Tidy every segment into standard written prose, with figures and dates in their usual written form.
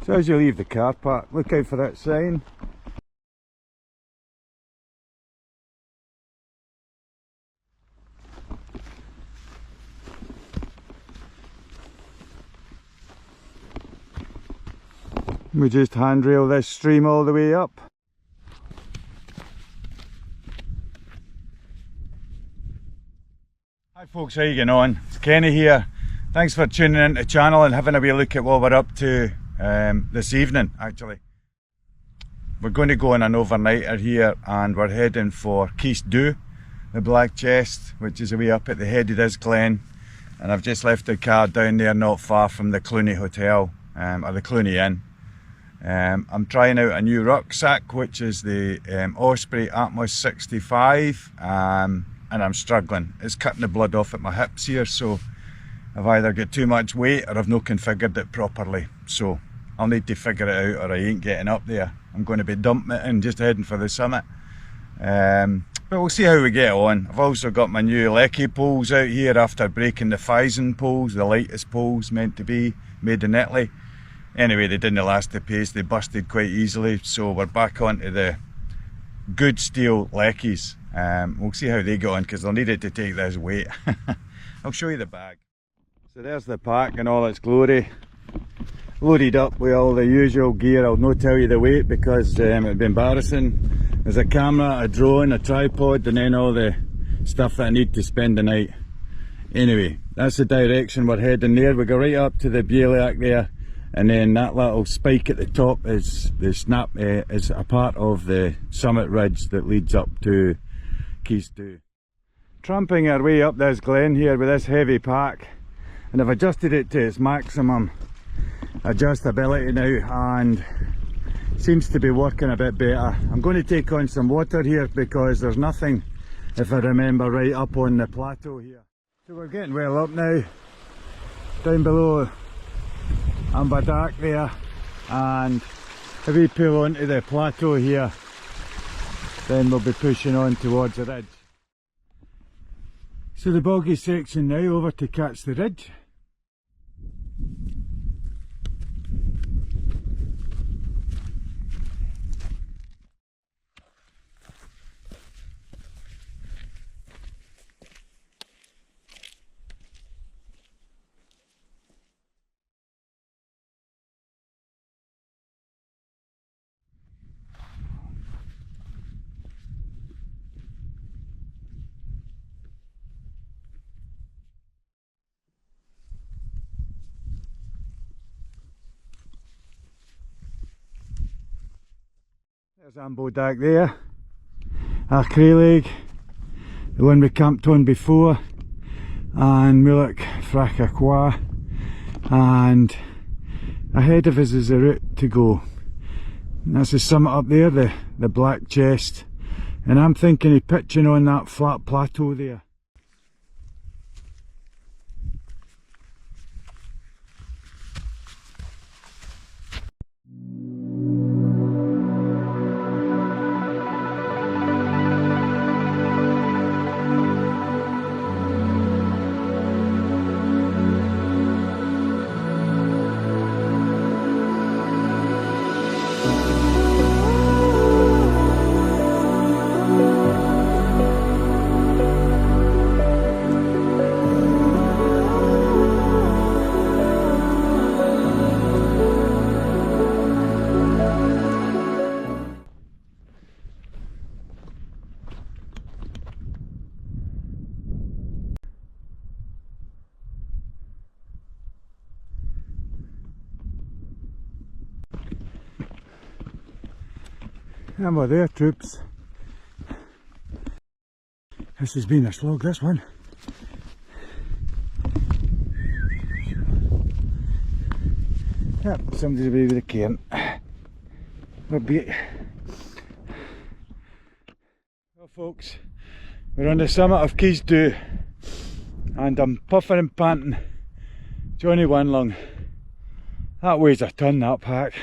So as you leave the car park, look out for that sign. We just handrail this stream all the way up. Hi folks, how you getting on? It's Kenny here. Thanks for tuning in to the channel and having a wee look at what we're up to this evening actually. We're going to go on an overnighter here and we're heading for Ciste Dhubh, the Black Chest, which is away up at the head of this glen, and I've just left the car down there not far from the Clunie Hotel, or the Clunie-Inn. I'm trying out a new rucksack which is the Osprey Atmos 65, and I'm struggling. It's cutting the blood off at my hips here, so I've either got too much weight or I've not configured it properly, so I'll need to figure it out or I ain't getting up there. I'm going to be dumping it and just heading for the summit. But we'll see how we get on. I've also got my new Lecky poles out here after breaking the Phison poles, the lightest poles meant to be, made in Italy. Anyway, they didn't last the pace, they busted quite easily, so we're back onto the good steel Leckies. We'll see how they go on because they'll need it to take this weight. I'll show you the bag. So there's the pack in all its glory, loaded up with all the usual gear. I'll not tell you the weight because it'd be embarrassing. There's a camera, a drone, a tripod, and then all the stuff that I need to spend the night. Anyway, that's the direction we're heading there. We go right up to the Bieliak there, and then that little spike at the top is the snap, is a part of the summit ridge that leads up to Ciste Dhubh. Tramping our way up this glen here with this heavy pack, and I've adjusted it to its maximum adjustability now and seems to be working a bit better. I'm going to take on some water here because there's nothing, if I remember right, up on the plateau here. So we're getting well up now, down below Ambadak there, and if we pull onto the plateau here then we'll be pushing on towards the ridge. So the boggy section now over to catch the ridge. There's Ambadak there, our Craig, the one we camped on before, and Mullach-Fraoch-Choire, and ahead of us is the route to go. And that's the summit up there, the Black Chest, and I'm thinking of pitching on that flat plateau there. And we're there, troops. This has been a slog, this one. Yep, somebody's away with a cairn. Well, folks, we're on the summit of Ciste Dhubh and I'm puffing and panting. Johnny one lung. That weighs a ton, that pack.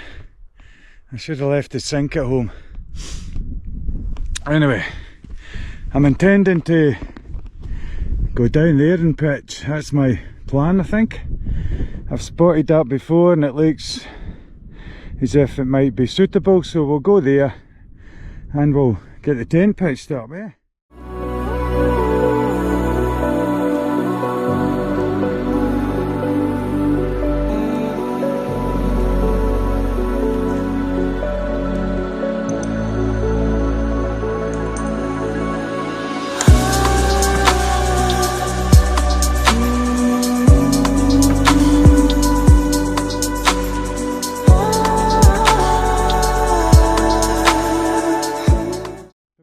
I should have left the sink at home. Anyway, I'm intending to go down there and pitch. That's my plan, I think. I've spotted that before and it looks as if it might be suitable, so we'll go there and we'll get the tent pitched up, eh?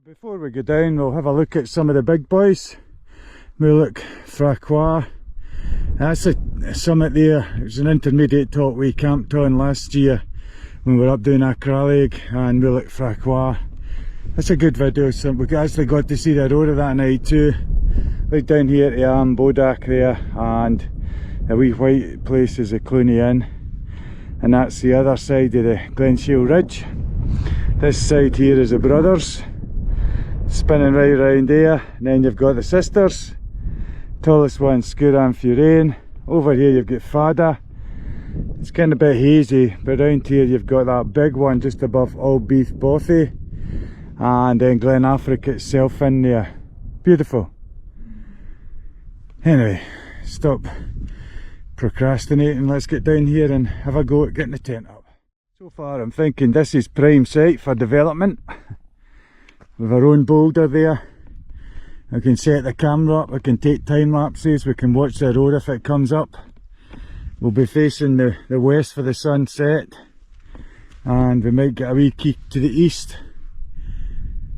Before we go down, we'll have a look at some of the big boys. Mullach-Fraoch-Choire. That's a summit there. It was an intermediate top we camped on last year when we were up doing Acralig and Mullach-Fraoch-Choire. That's a good video. So we actually got to see the Aurora that night too. Look down here to Bodak there, and the wee white place is the Clunie-Inn, and that's the other side of the Glenshiel Ridge. This side here is the Brothers, spinning right round there, and then you've got the Sisters. Tallest one, Scotland-Munros. Over here you've got Fada. It's kind of a bit hazy, but round here you've got that big one just above Albeath Bothy, and then Glen-Affric itself in there. Beautiful. Anyway, stop procrastinating, let's get down here and have a go at getting the tent up. So far I'm thinking this is prime site for development. With our own boulder there. I can set the camera up, I can take time lapses, we can watch the Aurora if it comes up. We'll be facing the west for the sunset, and we might get a wee keek to the east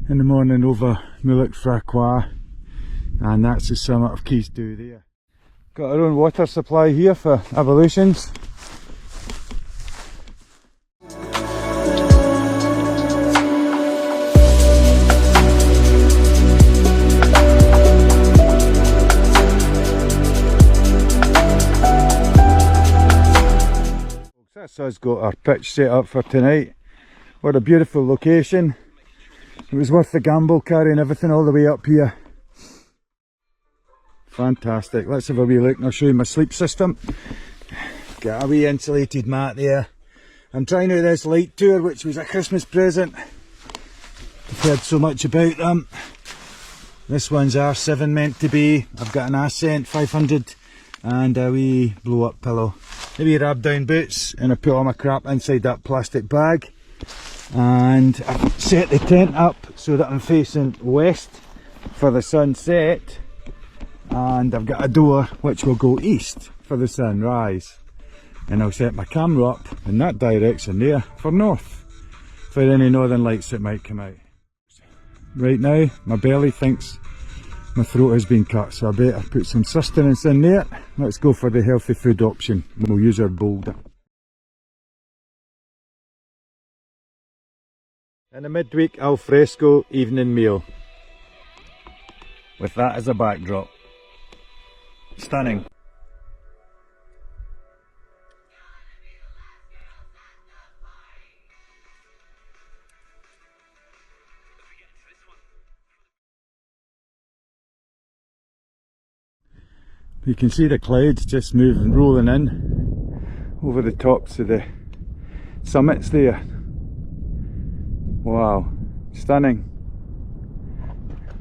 in the morning over Mullach-Fraoch-Choire, and that's the summit of Ciste Dhubh there. Got our own water supply here for ablutions. That's us got our pitch set up for tonight. What a beautiful location. It was worth the gamble carrying everything all the way up here. Fantastic. Let's have a wee look and I'll show you my sleep system. Got a wee insulated mat there. I'm trying out this light tour, which was a Christmas present. I've heard so much about them. This one's R7 meant to be. I've got an Ascent 500 and a wee blow up pillow. The wee wrap down boots, and I put all my crap inside that plastic bag, and I've set the tent up so that I'm facing west for the sunset, and I've got a door which will go east for the sunrise, and I'll set my camera up in that direction there for north for any northern lights that might come out. Right now my belly thinks my throat has been cut, so I better put some sustenance in there. Let's go for the healthy food option. We'll use our boulder. And a midweek al fresco evening meal, with that as a backdrop. Stunning. You can see the clouds just moving, rolling in over the tops of the summits there. Wow, stunning.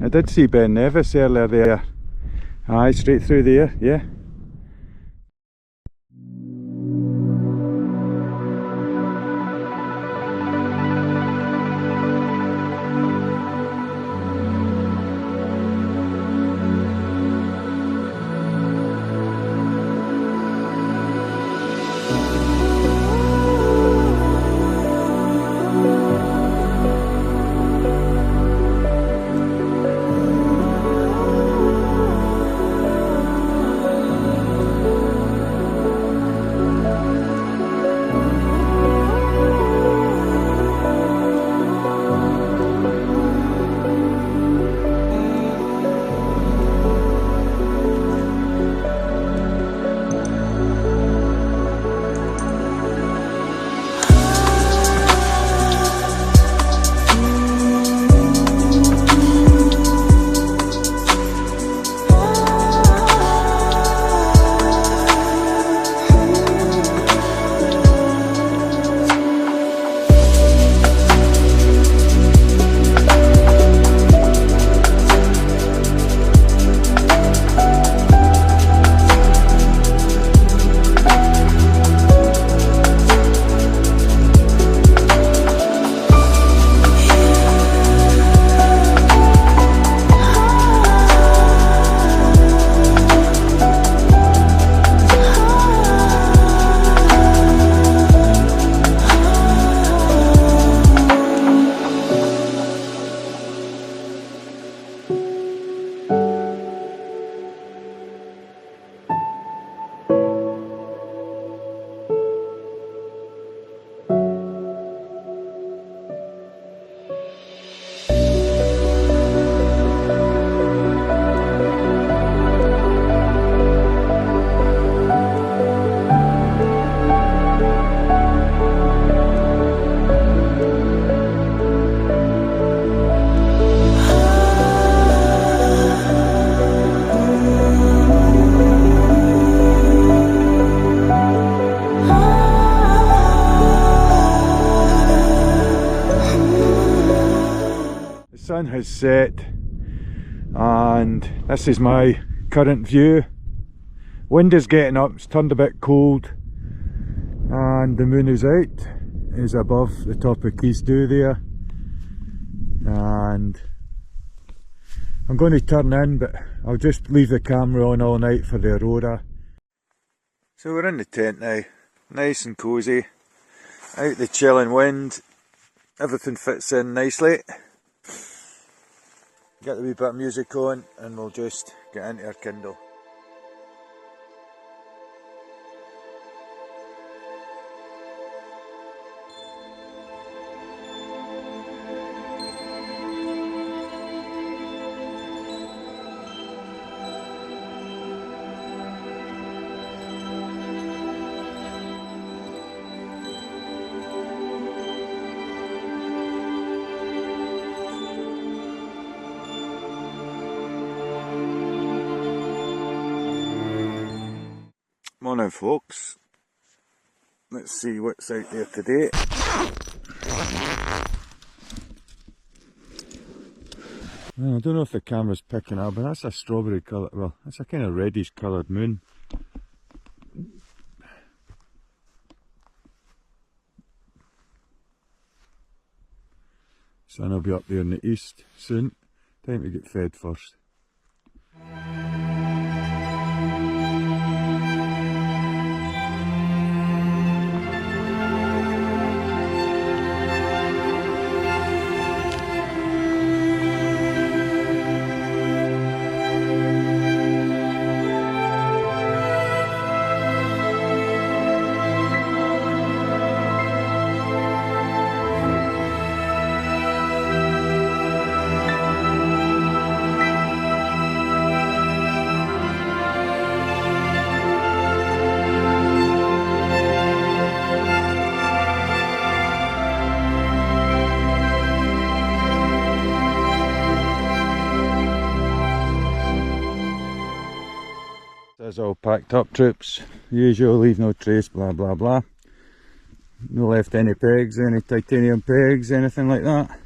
I did see Ben Nevis earlier there. Aye, straight through there, yeah. is set, and this is my current view. Wind is getting up, it's turned a bit cold, and the moon is out, is above the top of Ciste Dhubh there, and I'm going to turn in, but I'll just leave the camera on all night for the Aurora. So we're in the tent now, nice and cosy, out the chilling wind, everything fits in nicely. Get a wee bit of music on and we'll just get into our Kindle. Morning folks, let's see what's out there today. Well, I don't know if the camera's picking up, but that's a strawberry colour, well that's a kind of reddish coloured moon. Sun will be up there in the east soon, time to get fed first. It's all packed up, troops. Usual, leave no trace, blah blah blah. No left any pegs, any titanium pegs, anything like that.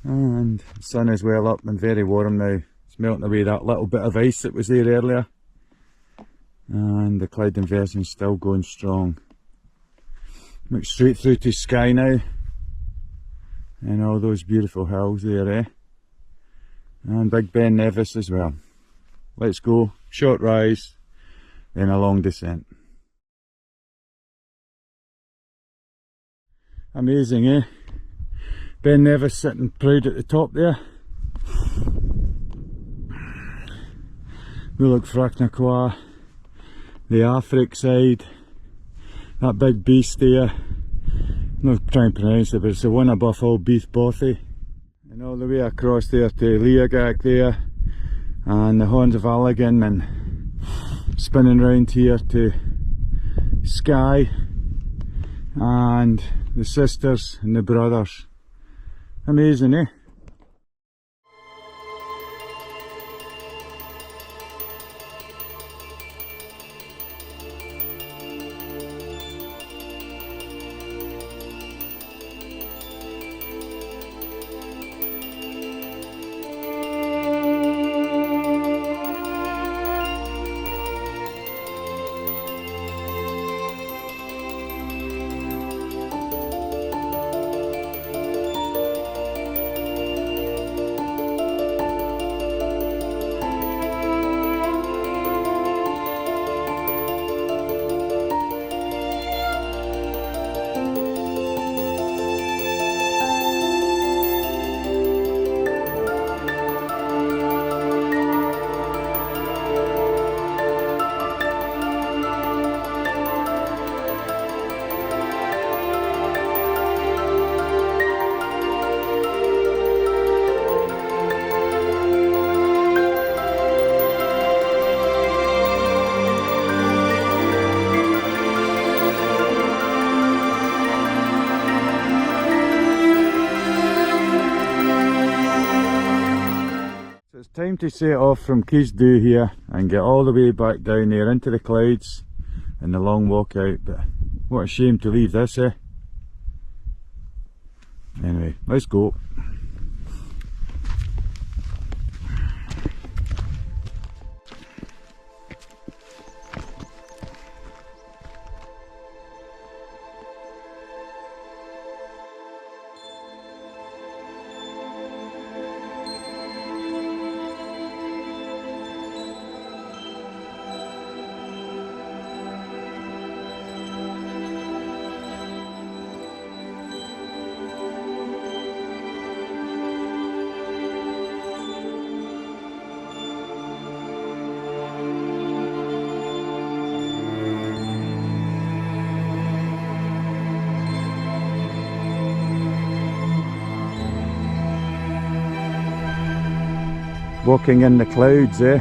And the sun is well up and very warm now. It's melting away that little bit of ice that was there earlier. And the cloud inversion's still going strong. Look straight through to sky now. And all those beautiful hills there, eh? And Big Ben Nevis as well. Let's go. Short rise, then a long descent. Amazing, eh? Ben Nevis sitting proud at the top there. Mullach-Fraoch-Choire, the Afric side, that big beast there. I'm not trying to pronounce it, but it's the one above all Beath Bothy. And all the way across there to Leagag there. And the Horns of Alligan, and spinning round here to Skye and the sisters and the brothers. Amazing, eh? Time to set off from Ciste Dhubh here and get all the way back down there into the clouds and the long walk out, but what a shame to leave this, eh? Anyway, let's go. walking in the clouds, eh?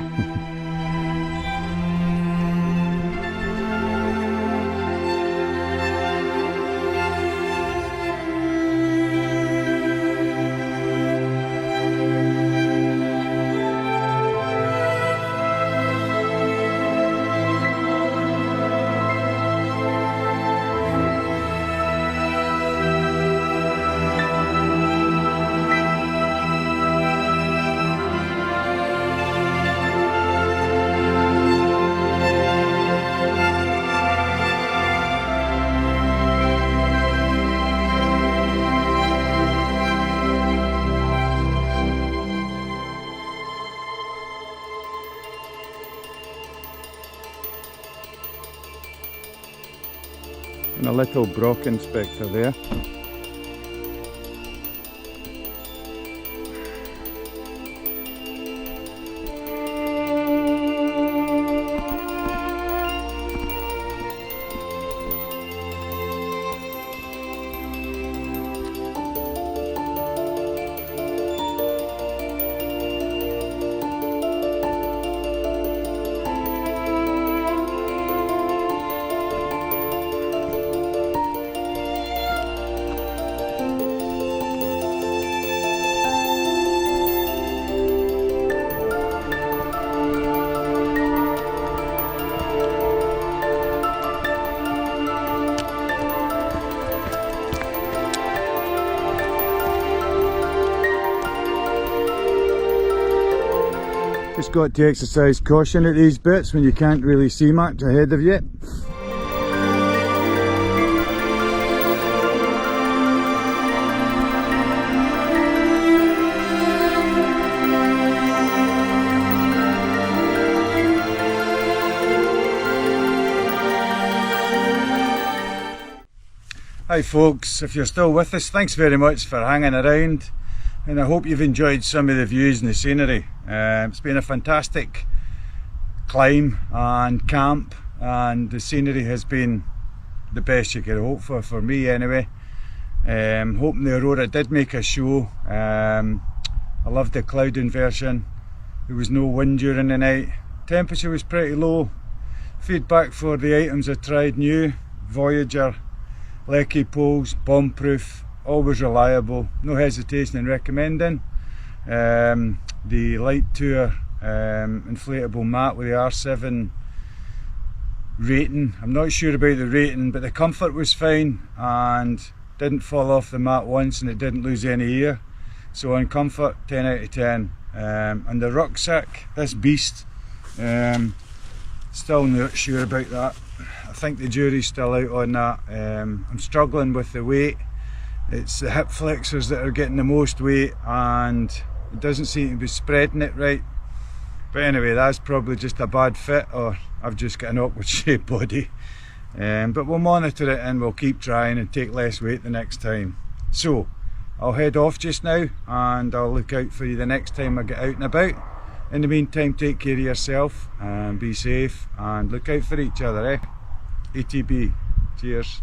And a little Brock inspector there. Just got to exercise caution at these bits when you can't really see much ahead of you. Hi folks, if you're still with us, thanks very much for hanging around, and I hope you've enjoyed some of the views and the scenery. It's been a fantastic climb and camp, and the scenery has been the best you could hope for me anyway. Hoping the Aurora did make a show. I loved the cloud inversion. There was no wind during the night. Temperature was pretty low. Feedback for the items I tried new: Voyager, Lecky poles, bomb-proof, always reliable, no hesitation in recommending. The Light Tour inflatable mat with the R7 rating, I'm not sure about the rating, but the comfort was fine and didn't fall off the mat once, and it didn't lose any air. So on comfort, 10 out of 10. And the rucksack, this beast, still not sure about that. I think the jury's still out on that. I'm struggling with the weight. It's the hip flexors that are getting the most weight, and it doesn't seem to be spreading it right. But anyway, that's probably just a bad fit, or I've just got an awkward shaped body. But we'll monitor it and we'll keep trying and take less weight the next time. So I'll head off just now, and I'll look out for you the next time I get out and about. In the meantime, take care of yourself and be safe, and look out for each other, eh? ATB. Cheers.